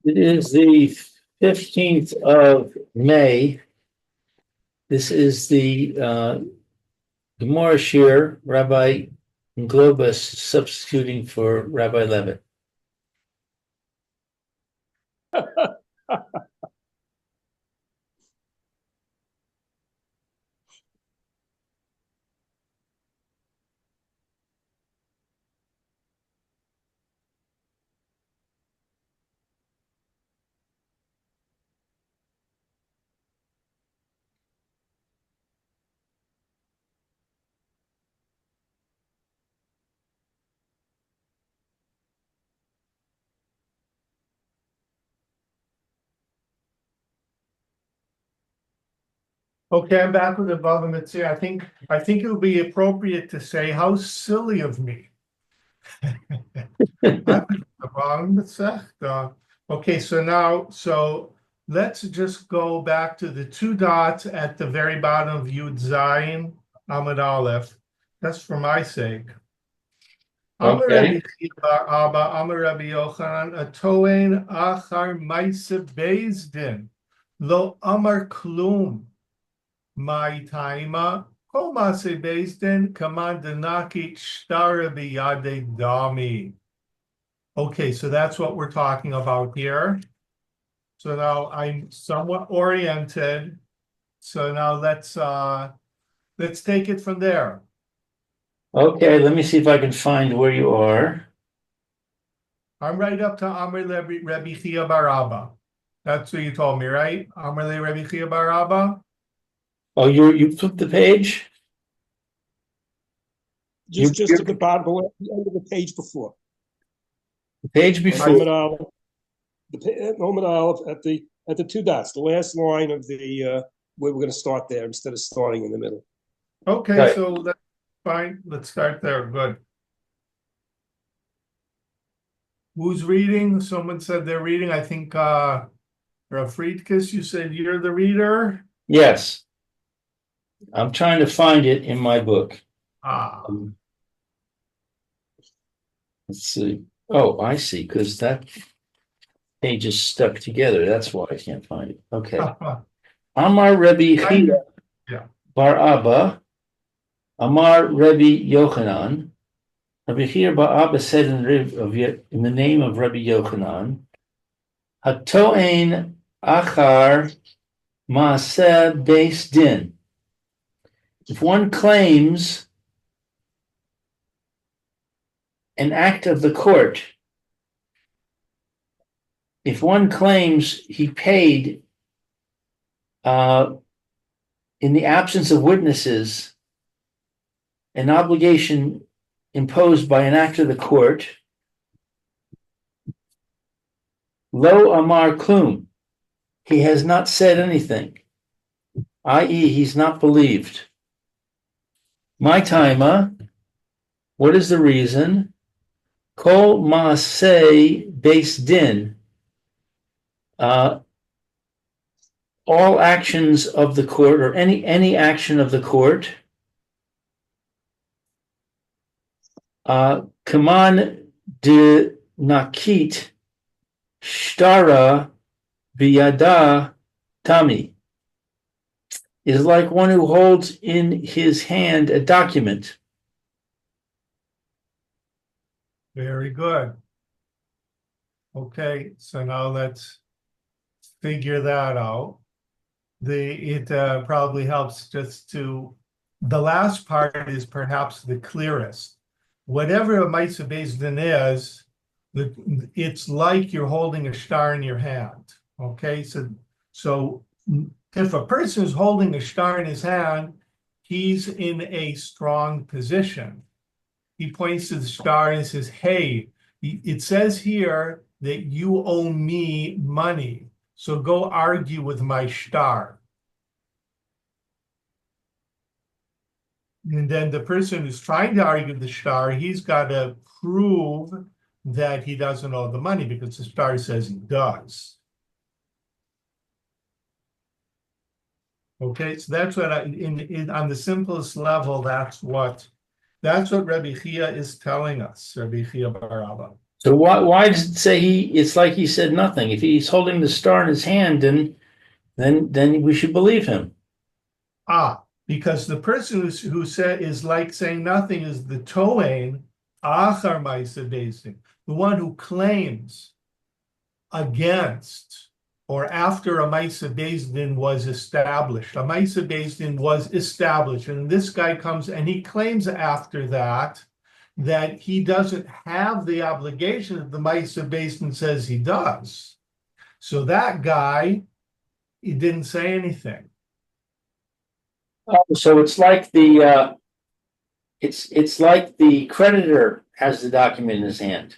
It is the 15th of May. This is the Gemora Shir, Rabbi Globus substituting for Rabbi Levitt. Okay, I'm back with the Bava Metzia. I think it would be appropriate to say, how silly of me. Okay, so let's just go back to the two dots at the very bottom of Yud Zayin Amud Aleph. That's for my sake. Amar Rabbi Bar Abba, Amar Rabbi Yochanan, Atoen Achar Maise Beis Din, Lo Amar Klum. My taima, kol maaseh beis din, kaman denaki shtara biyade dami. Okay, so that's what we're talking about here. So now I'm somewhat oriented. So now let's take it from there. Okay, let me see if I can find where you are. I'm right up to Amr Rabbi Chia Bar Abba. That's what you told me, right? Amr Rabbi Chia Bar Abba. Oh, you flipped the page? Just at the bottom, the end of the page before. The page before. Moment at the two dots, the last line of the where we're going to start there instead of starting in the middle. Okay, right. So that's fine. Let's start there. Good. Who's reading? Someone said they're reading. I think Rav Friedkis, you said you're the reader? Yes. I'm trying to find it in my book. Let's see. Oh, I see, because that page is stuck together. That's why I can't find it. Okay. Amar Rabbi Chia Bar Abba, Amar Rabbi Yochanan. Rabbi Chia Bar Abba said in the name of Rabbi Yochanan, Hatoen Achar Maaseh Beis Din. If one claims an act of the court, if one claims he paid in the absence of witnesses an obligation imposed by an act of the court, lo amar klum, he has not said anything, i.e., he's not believed. My taima, what is the reason? Kol maaseh beis din, all actions of the court, or any action of the court, kaman de nakit shtara biyada tami, is like one who holds in his hand a document. Very good. Okay, so now let's figure that out. It probably helps just to, the last part is perhaps the clearest. Whatever a Maaseh Beis Din is, it's like you're holding a star in your hand. Okay, so if a person is holding a star in his hand, he's in a strong position. He points to the star and says, hey, it says here that you owe me money, so go argue with my star. And then the person who's trying to argue the star, he's got to prove that he doesn't owe the money because the star says he does. Okay, so that's what on the simplest level, that's what Rabbi Chia is telling us, Rabbi Chia Bar Abba. So why does it say it's like he said nothing? If he's holding the star in his hand, then we should believe him. Because the person who said is like saying nothing is the Toain, Achar Maisa Bezdin, the one who claims against or after a Maisa Bezdin was established. A Maisa Bezdin was established, and this guy comes and he claims after that he doesn't have the obligation that the Maisa Bezdin says he does. So that guy, he didn't say anything. Oh, so it's like it's like the creditor has the document in his hand.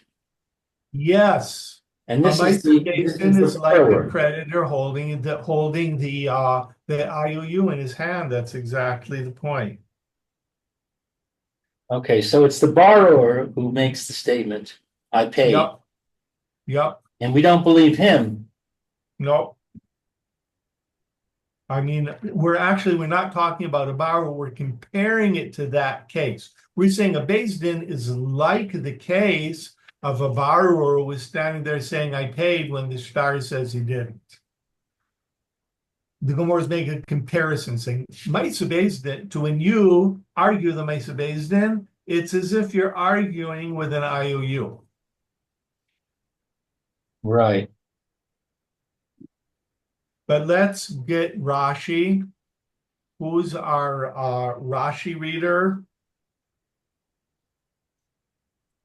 Yes. And this is like the creditor holding the IOU in his hand. That's exactly the point. Okay, so it's the borrower who makes the statement, I paid. Yep. And we don't believe him. No. I mean, we're not talking about a borrower, we're comparing it to that case. We're saying a Beis Din is like the case of a borrower who was standing there saying, I paid, when the shtar says he didn't. The Gemora is making a comparison, saying, Maisa Beis Din, to when you argue the Maisa Beis Din, it's as if you're arguing with an IOU. Right. But let's get Rashi. Who's our Rashi reader?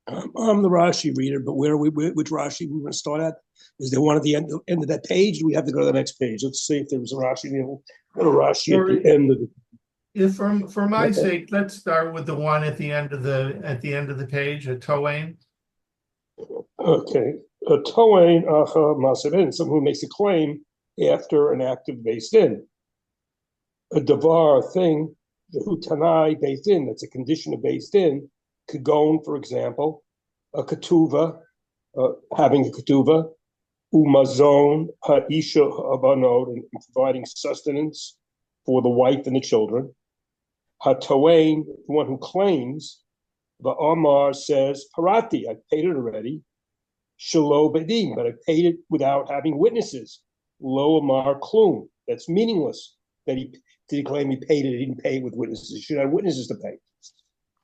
I'm the Rashi reader, but which Rashi we want to start at? Is there one at the end of that page? Do we have to go to the next page? Let's see if there was a Rashi. Go to Rashi at the end of the. If for my sake, let's start with the one at the end of the page, a Toain. Okay, a Toain Masavin, someone who makes a claim after an act of Beis Din. A davar, a thing, who tanai Beis Din, that's a condition of Beis Din. Kagon, for example, a ketuva, having a ketuva, umazon ha'isha ha'abanot, and providing sustenance for the wife and the children. Hatoain, the one who claims, the Amar says, Parati, I paid it already. Shalo bedim, but I paid it without having witnesses. Lo Amar klum, that's meaningless. That he claim he paid it, he didn't pay it with witnesses. He should have witnesses to pay.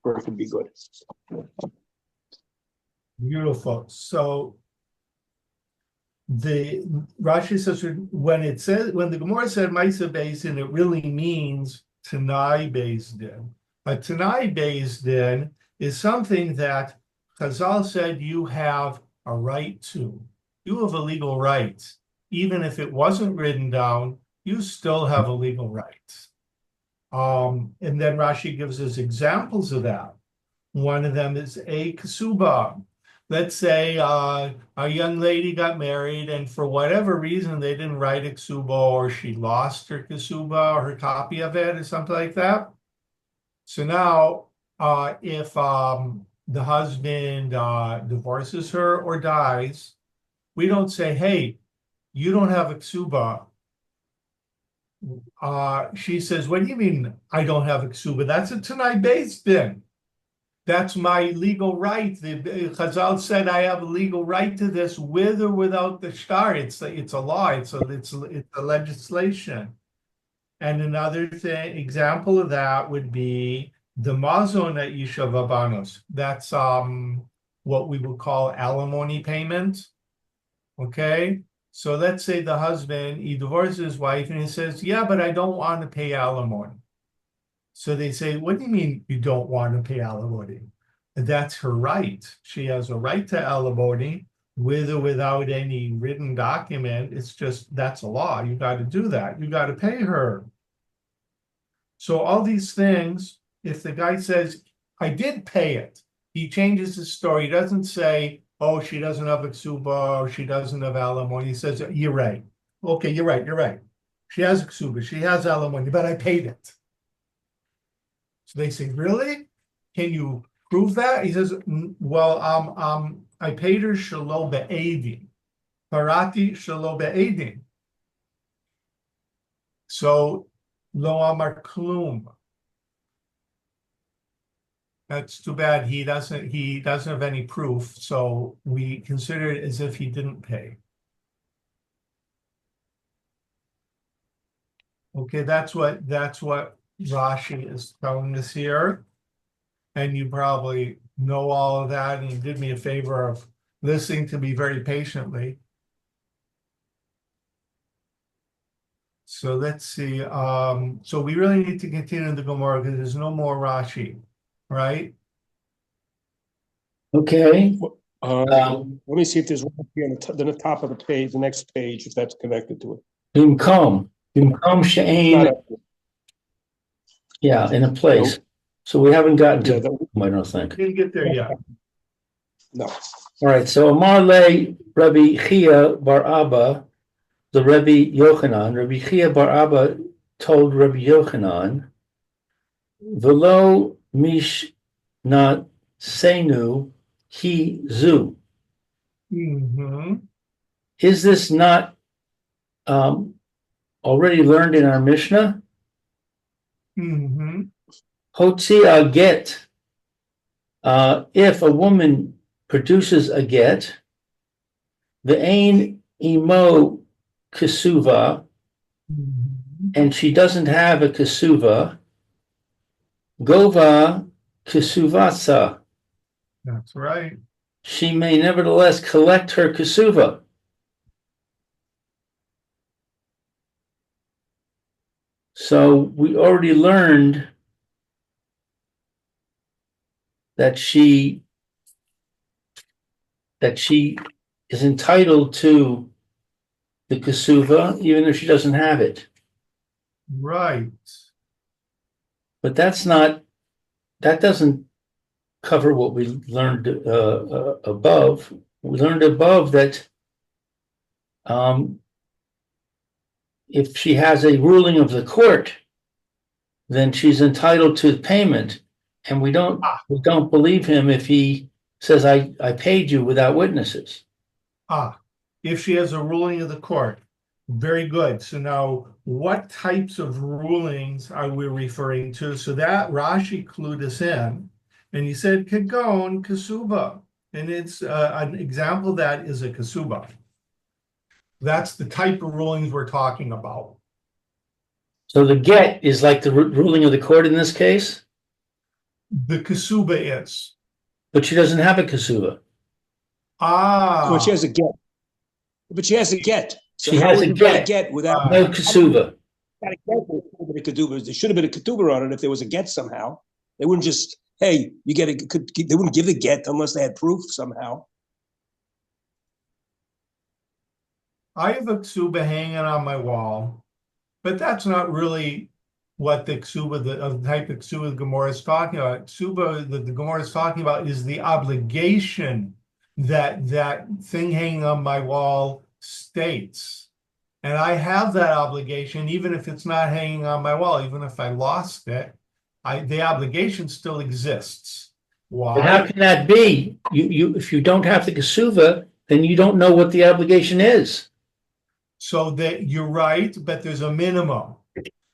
Or it could be good. Beautiful. So the Rashi says when the Gemara said Maisa Beis Din, it really means Tanai Beis Din. A Tanai Beis Din is something that Chazal said you have a right to. You have a legal right. Even if it wasn't written down, you still have a legal right. And then Rashi gives us examples of that. One of them is a ksuba. Let's say a young lady got married, and for whatever reason they didn't write a ksuba, or she lost her ksuba or her copy of it, or something like that. So now, if the husband divorces her or dies, we don't say, "Hey, you don't have a ksuba." She says, "What do you mean I don't have a ksuba? That's a Tanai Beis Din. That's my legal right." The Chazal said I have a legal right to this, with or without the shtar. It's a law. It's a legislation. And another example of that would be the mazon at Yishav Abanos. That's what we would call alimony payment. Okay. So let's say the husband, he divorces his wife and he says, yeah, but I don't want to pay alimony. So they say, what do you mean you don't want to pay alimony? That's her right. She has a right to alimony with or without any written document. It's just, that's a law. You got to do that. You got to pay her. So all these things, if the guy says, I did pay it, he changes his story. He doesn't say, oh, she doesn't have a ksuba, or she doesn't have alimony. He says, you're right. Okay, you're right. She has a ksuba, she has alimony, but I paid it. So they say, really? Can you prove that? He says, well, I paid her shelo be'edin. Parati shelo be'edin. So lo amar klum. That's too bad. He doesn't have any proof, so we consider it as if he didn't pay. Okay, that's what Rashi is telling us here. And you probably know all of that, and you did me a favor of listening to me very patiently. So let's see. So we really need to continue the Gemora because there's no more Rashi, right? Okay. Let me see if there's one here on the top of the page, the next page, if that's connected to it. Bimkom she'ain. Yeah, in a place. Nope. So we haven't gotten to. Yeah, I don't think. Didn't get there yet. No. All right. So Amar le Rabbi Chia bar Abba, the Rabbi Yochanan. Rabbi Chia bar Abba told Rabbi Yochanan, "Velo mish not senu he zu." Mm-hmm. Is this not already learned in our Mishnah? Mm-hmm. Hotzia get. If a woman produces a get, the ain imo kesuva, and she doesn't have a kesuva, gova kesuvatsa. That's right. She may nevertheless collect her kesuva. So we already learned that she is entitled to the kesuva, even if she doesn't have it. Right. But that doesn't cover what we learned above. We learned above that if she has a ruling of the court, then she's entitled to payment, and we don't believe him if he says I paid you without witnesses. If she has a ruling of the court, very good. So now, what types of rulings are we referring to? So that Rashi clued us in, and he said kagon kasuba, and it's an example of that is a kasuba. That's the type of rulings we're talking about. So the get is like the ruling of the court in this case? The kasuba is. But she doesn't have a kasuba. Well, she has a get. But she has a get. So she has a get without no kasuba. There should have been a ketubah on it if there was a get somehow. They wouldn't just, hey, you get they wouldn't give the get unless they had proof somehow. I have a ksuba hanging on my wall, but that's not really what the ksuba, the type of ksuba the Gemora is talking about. Ksuba that the Gemora is talking about is the obligation that thing hanging on my wall states. And I have that obligation, even if it's not hanging on my wall, even if I lost it, the obligation still exists. Why? But how can that be? You if you don't have the kasuba, then you don't know what the obligation is. So that you're right, but there's a minimum.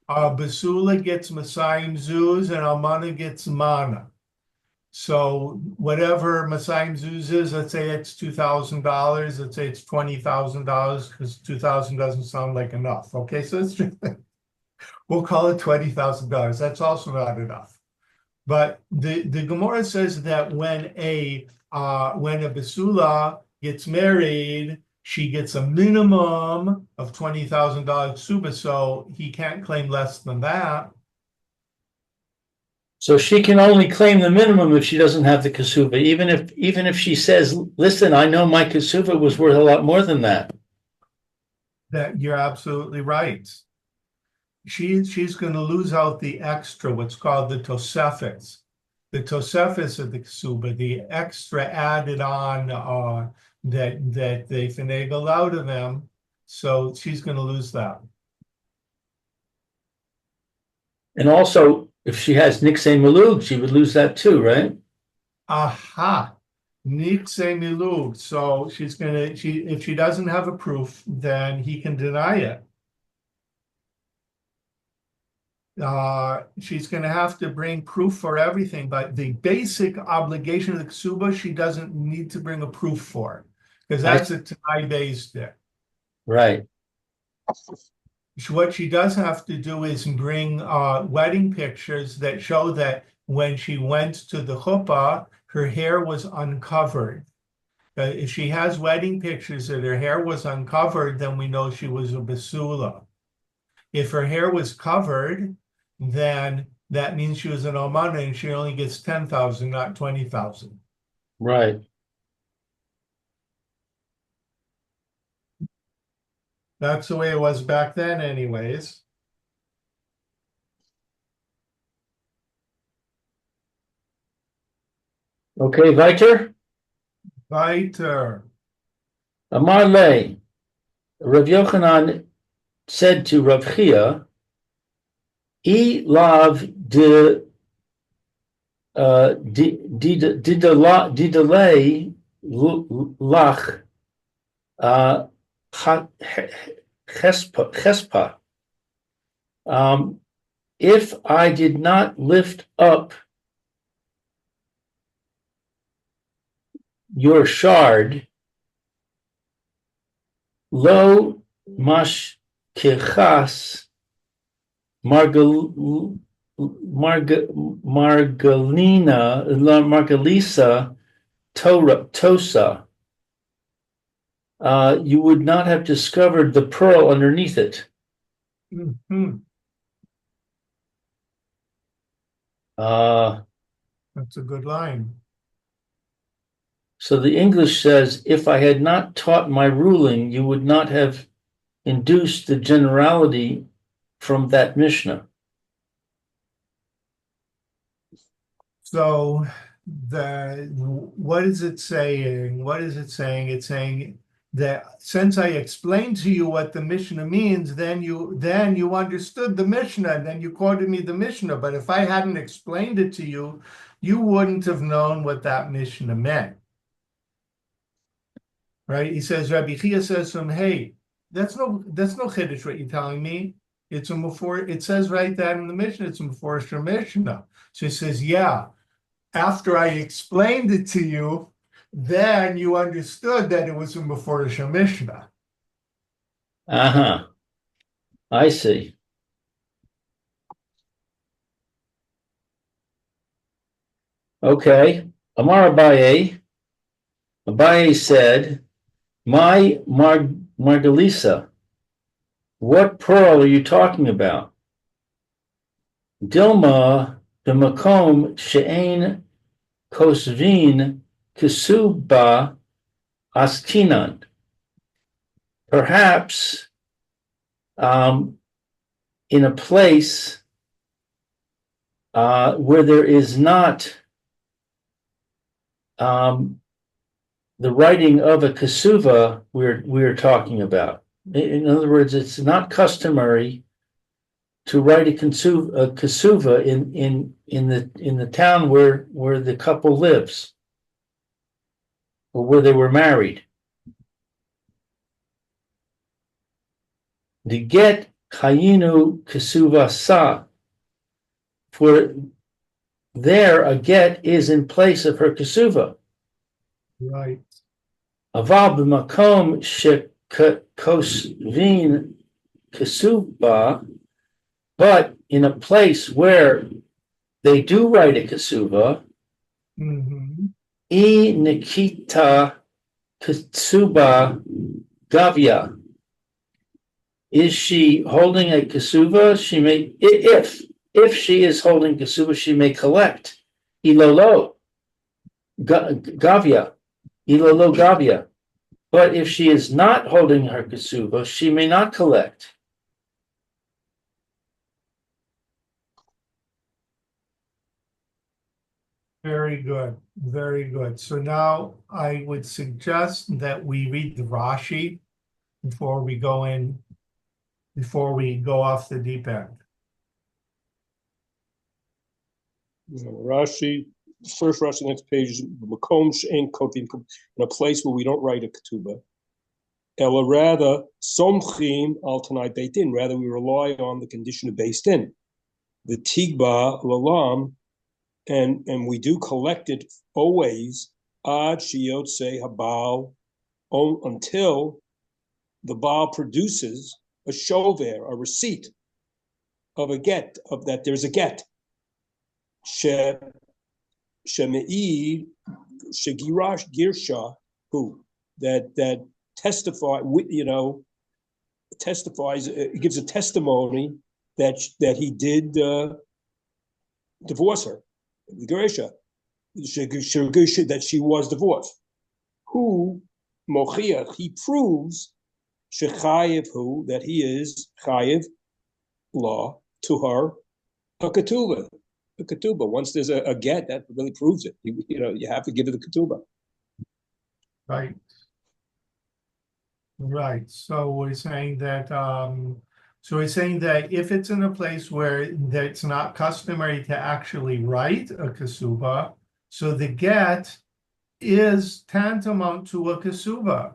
Basula gets Masayim Zuz and Almana gets Mana. So whatever Masayim Zuz is, let's say it's $2,000. Let's say it's $20,000 because 2,000 doesn't sound like enough. Okay, so it's we'll call it $20,000. That's also not enough. But the Gemora says that when a Basula gets married, she gets a minimum of $20,000 ksuba, so he can't claim less than that. So she can only claim the minimum if she doesn't have the kasuba, even if she says, "Listen, I know my kasuba was worth a lot more than that." That you're absolutely right. She's going to lose out the extra, what's called the tosefes. The tosefes of the ksuba, the extra added on that they finagled out of them. So she's going to lose that. And also, if she has niksei milug, she would lose that too, right? Aha, niksei milug. So if she doesn't have a proof, then he can deny it. she's going to have to bring proof for everything, but the basic obligation of the ksuba, she doesn't need to bring a proof for, because that's a Tanai based it. Right. What she does have to do is bring wedding pictures that show that when she went to the chuppah, her hair was uncovered. If she has wedding pictures that her hair was uncovered, then we know she was a basula. If her hair was covered, then that means she was an almana and she only gets 10,000, not 20,000. Right. That's the way it was back then, anyways. Okay, weiter. Weiter. Amar le, Rav Yochanan said to Rav Chia, "E lav de delay lach chespa. If I did not lift up your shard, lo mash kechas Margalisa Tosa, you would not have discovered the pearl underneath it." Mm-hmm. That's a good line. So the English says, "If I had not taught my ruling, you would not have induced the generality from that Mishnah." So what is it saying? What is it saying? It's saying that since I explained to you what the Mishnah means, then you understood the Mishnah, and then you quoted me the Mishnah. But if I hadn't explained it to you, you wouldn't have known what that Mishnah meant. Right? He says, Rabbi Chia says to him, "Hey, that's no chiddush what you're telling me. It's a mufar. It says right there in the Mishnah, it's a mufar Mishnah." So he says, "Yeah. After I explained it to you, then you understood that it was a mufar Mishnah." I see. Okay. Amar Abaye. Abaye said, "My Margalisa, what pearl are you talking about? Dilma b'makom she'ein kosvin kesuba askinan." Perhaps in a place where there is not the writing of a kesuva we're talking about. In other words, it's not customary to write a kesuva in the town where the couple lives or where they were married. The get chayinu kesuva sa, for there a get is in place of her kesuva. Right. Aval b'makom shekosvin kesuva, but in a place where they do write a kesuva, I nikita kesuba gavya. Is she holding a kesuva? She may, if she is holding kesuva, she may collect ilolo gavya, ilolo gavya. But if she is not holding her kesuva, she may not collect. Very good. Very good. So now I would suggest that we read the Rashi before we go off the deep end. Rashi, first Rashi, next page, Makom she'en kotim, in a place where we don't write a ketubah. Ella, rather, somchim al tanai beit din, rather we rely on the condition of based in. the tigba lalam, and we do collect it always ad shiyotze habal, until the Baal produces a shover, a receipt of a get, of that there's a get. Shemeid shegirash girsha, who that testify, testifies, gives a testimony that he did divorce her, the Gerisha, that she was divorced. Who mochiach, he proves shechayev, who that he is chayev law to her a ketubah. A ketubah. Once there's a get, that really proves it. You have to give it a ketubah. Right. Right. So we're saying that if it's in a place where it's not customary to actually write a ketubah, so the get is tantamount to a ketubah.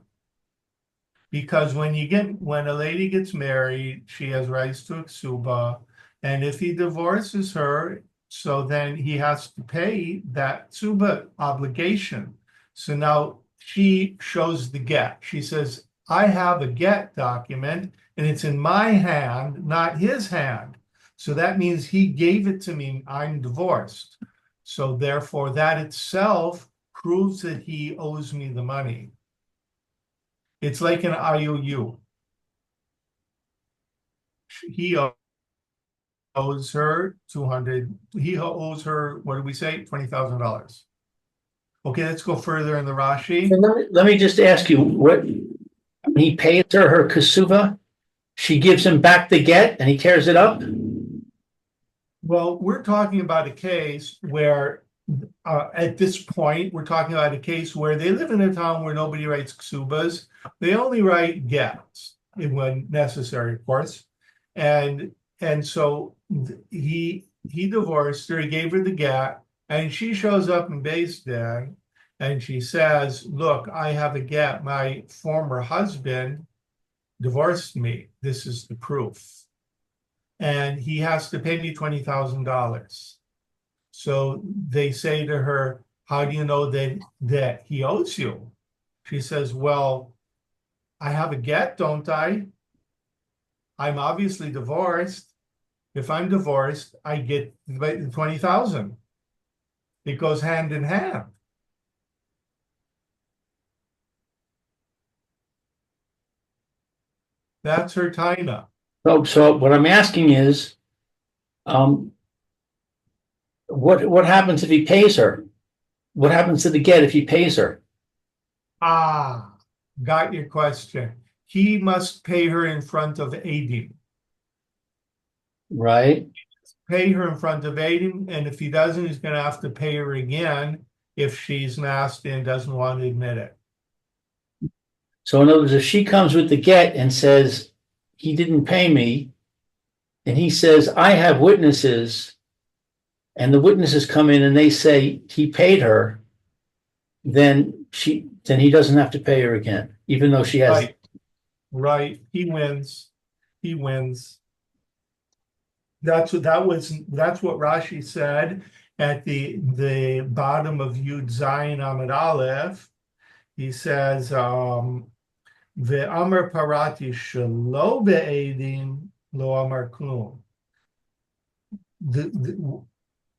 Because when a lady gets married, she has rights to a ketubah, and if he divorces her, so then he has to pay that ketubah obligation. So now she shows the get. She says, I have a get document, and it's in my hand, not his hand. So that means he gave it to me. I'm divorced. So therefore, that itself proves that he owes me the money. It's like an IOU. He owes her 200. He owes her, what did we say? $20,000. Okay, let's go further in the Rashi. Let me just ask you, what he pays her ketubah, she gives him back the get, and he tears it up? Well, we're talking about a case where, at this point, we're talking about a case where they live in a town where nobody writes ketubahs. They only write gets when necessary, of course. And so he divorced her. He gave her the get, and she shows up in Beis Din, and she says, "Look, I have a get. My former husband divorced me. This is the proof." And he has to pay me $20,000. So they say to her, how do you know that he owes you? She says, well, I have a get, don't I? I'm obviously divorced. If I'm divorced, I get the 20,000. It goes hand in hand. That's her taina. So what I'm asking is, what happens if he pays her? What happens to the get if he pays her? Ah, got your question. He must pay her in front of Adim. Right. Pay her in front of Adim, and if he doesn't, he's going to have to pay her again if she's nasty and doesn't want to admit it. So in other words, if she comes with the get and says, he didn't pay me, and he says, I have witnesses, and the witnesses come in and they say he paid her, then he doesn't have to pay her again, even though she has. Right. He wins. That's what Rashi said at the bottom of Yud Zayin Amud Aleph. He says, Ve'amar parati shelo be'edim lo amar klum.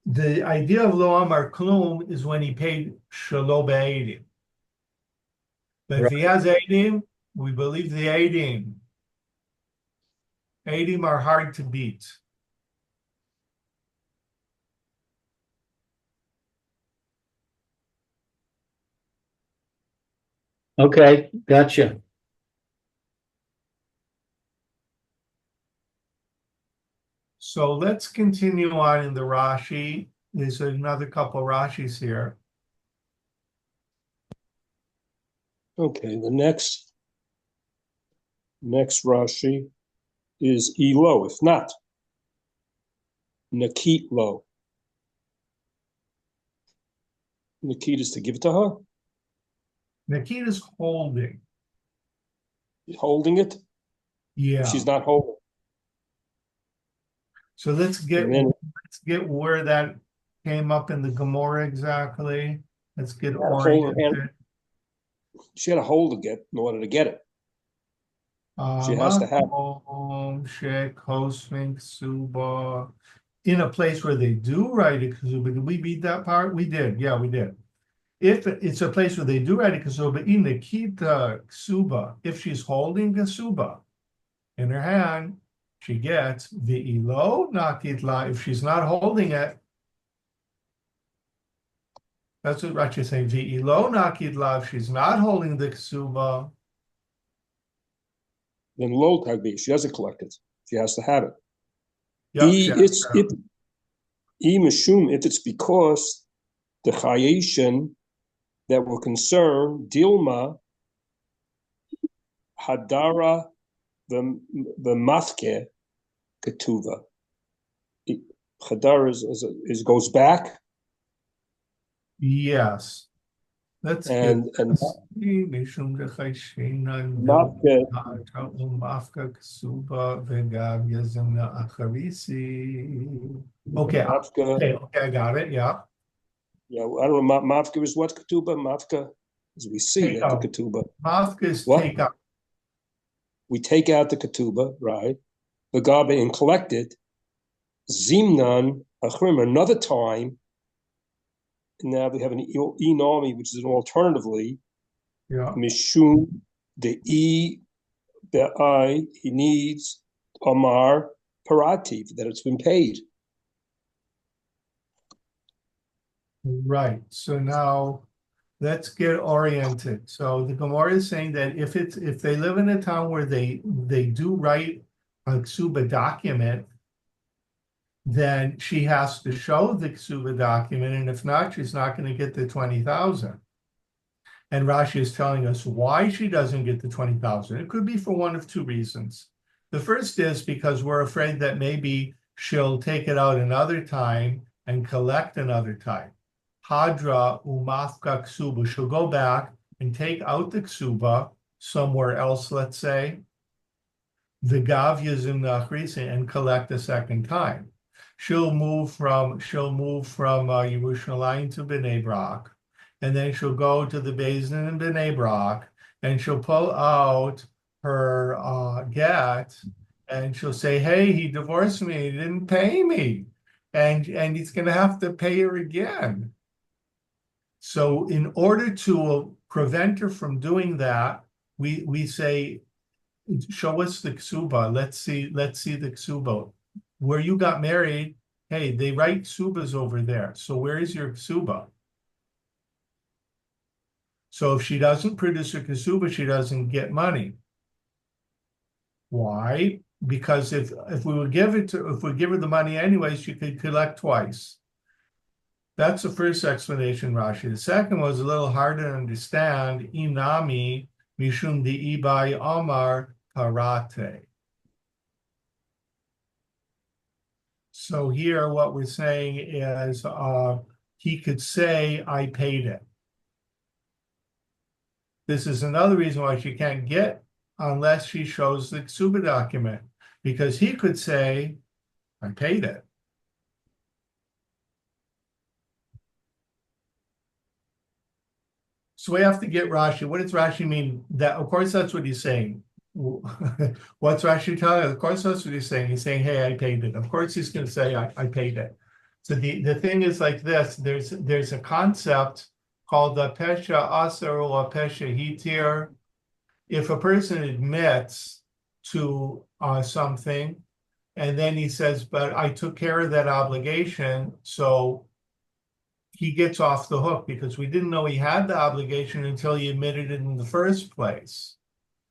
The idea of lo amar klum is when he paid shelo be'edim. But if he has edim, we believe the edim. Edim are hard to beat. Okay, gotcha. So let's continue on in the Rashi. There's another couple Rashis here. Okay, the next Rashi is Elo, if not Nakit Lo. Nakit is to give it to her? Nakit is holding. Holding it? Yeah. She's not holding. So let's get And then where that came up in the Gemora exactly. Let's get had a hole in her hand. oriented. She had a hole to get in order to get it. She has to have it. Makom shekosmink suba. In a place where they do write a ksuba. Did we beat that part? We did. Yeah, we did. If it's a place where they do write a ksuba, in the kita ksuba, if she's holding a ksuba in her hand, she gets ve'ilo nakitla. If she's not holding it, that's what Rashi is saying. Ve'ilo nakitla. If she's not holding the ksuba, Then low tagbi, she doesn't collect it. She has to have it. yep, If it's because the chayeshin that were concerned, Dilma, Hadara, the Mafke, Ketuva. Hadara is goes back. yes. Let's And okay, I got it. Yeah. Yeah, I don't know. Mafka is what Ketuba? Mafka, as we see that the Ketuba. Mafka is take out. We take out the Ketuba, right? Begabe and collect it. Zimnan Achrim, another time. And now we have an enami, which is an alternatively. Yeah. Mishum the he needs Amar Parati, that it's been paid. Right. So now let's get oriented. So the Gemara is saying that if they live in a town where they do write a ksuba document, then she has to show the ksuba document, and if not, she's not going to get the 20,000. And Rashi is telling us why she doesn't get the 20,000. It could be for one of two reasons. The first is because we're afraid that maybe she'll take it out another time and collect another time. Hadra umafka ksuba. She'll go back and take out the ksuba somewhere else, let's say, the gavyazim nachrisa, and collect a second time. She'll move from Yerushalayim to Bnei Brak, and then she'll go to the Beis Din in Bnei Brak, and she'll pull out her get, and she'll say, "Hey, he divorced me. He didn't pay me," and he's going to have to pay her again. So, in order to prevent her from doing that, we say, "Show us the ksuba. Let's see the ksuba. Where you got married, hey, they write ksubas over there. So where is your ksuba?" So if she doesn't produce her ksuba, she doesn't get money. Why? Because if we would give her the money anyway, she could collect twice. That's the first explanation, Rashi. The second was a little harder to understand. Inami mishum di ibai amar karate. So here what we're saying is he could say, "I paid it." This is another reason why she can't get unless she shows the ksuba document, because he could say, "I paid it." So we have to get Rashi. What does Rashi mean? That, of course, that's what he's saying. What's Rashi telling us? Of course, that's what he's saying. He's saying, "Hey, I paid it." Of course, he's going to say, I paid it. So the thing is like this. There's a concept called the pesha asar or pesha hitir. If a person admits to something, and then he says, "But I took care of that obligation," so he gets off the hook because we didn't know he had the obligation until he admitted it in the first place.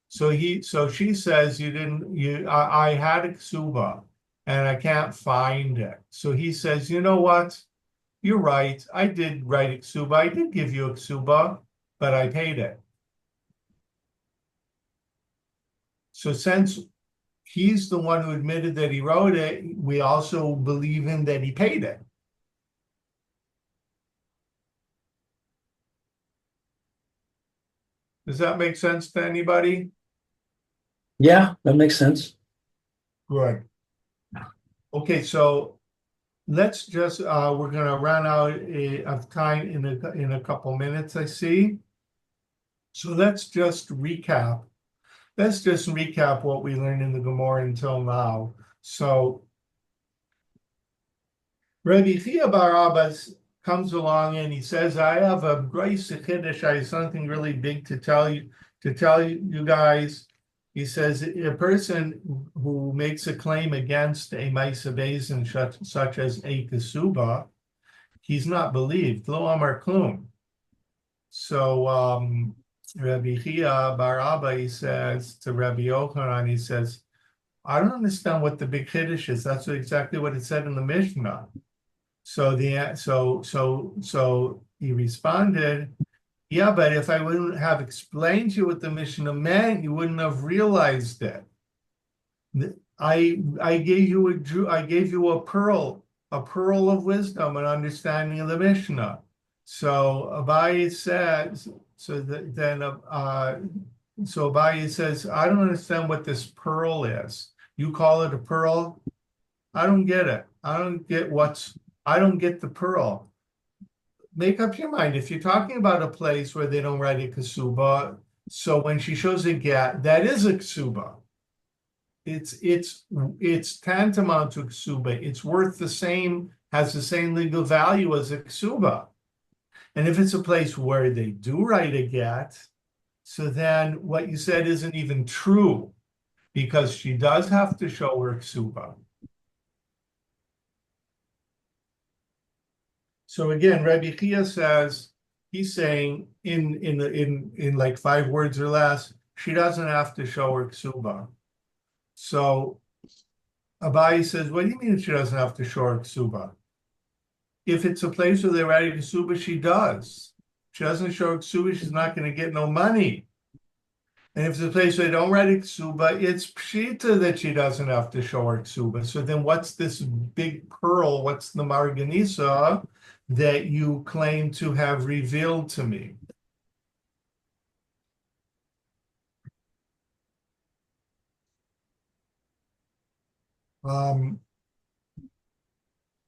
So she says, I had a ksuba and I can't find it. So he says, "You know what? You're right. I did write a ksuba. I did give you a ksuba, but I paid it." So since he's the one who admitted that he wrote it, we also believe him that he paid it. Does that make sense to anybody? Yeah, that makes sense. Good. Okay, so let's just, we're gonna run out of time in a couple minutes, I see. So let's just recap. Let's just recap what we learned in the Gemora until now. So Rabbi Chia bar Abba comes along and he says, I have a great chiddush, I have something really big to tell you guys. He says a person who makes a claim against a Maisa Bezin such as a Kesuba, he's not believed. Lo Amar Klum. So Rabbi Chia bar Abba, he says to Rabbi Yochanan, he says, I don't understand what the big chiddush is. That's exactly what it said in the Mishnah. So he responded, yeah, but if I wouldn't have explained to you what the Mishnah meant, you wouldn't have realized it. I gave you a pearl of wisdom and understanding of the Mishnah. So Abaye says, so Abaye says, I don't understand what this pearl is. You call it a pearl? I don't get it. I don't get the pearl. Make up your mind. If you're talking about a place where they don't write a ksuba, so when she shows a get, that is a ksuba. It's tantamount to ksuba. It's worth the same, has the same legal value as a ksuba. And if it's a place where they do write a get, so then what you said isn't even true, because she does have to show her ksuba. So again, Rabbi Chia says, he's saying in like 5 words or less, she doesn't have to show her ksuba. So Abaye says, what do you mean she doesn't have to show her ksuba? If it's a place where they write a ksuba, she does. She doesn't show her ksuba, she's not going to get no money. And if it's a place where they don't write a ksuba, it's pshita that she doesn't have to show her ksuba. So then what's this big pearl? What's the marganisa that you claim to have revealed to me?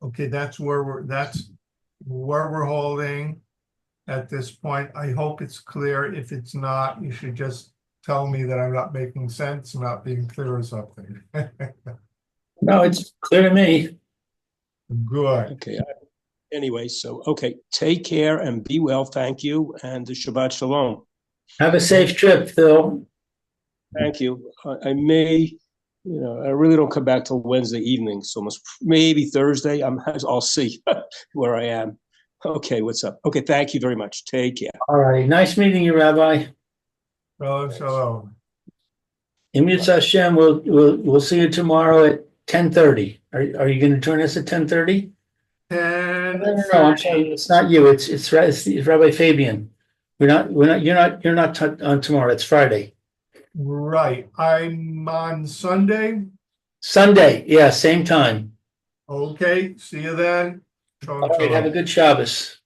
Okay, that's where we're holding at this point. I hope it's clear. If it's not, you should just tell me that I'm not making sense, not being clear or something. No, it's clear to me. Good. Okay. Anyway, so, okay, take care and be well. Thank you. And Shabbat Shalom. Have a safe trip, Phil. Thank you. I may, I really don't come back till Wednesday evening, so maybe Thursday. I'll see where I am. Okay, what's up? Okay, thank you very much. Take care. All right. Nice meeting you, Rabbi. Shalom. In Mitzvah Hashem, we'll see you tomorrow at 10:30. Are you going to join us at 10:30? No, I'm sorry. It's not you. It's Rabbi Fabian. You're not on tomorrow. It's Friday. Right. I'm on Sunday. Sunday. Yeah, same time. Okay. See you then. All right. Have a good Shabbos.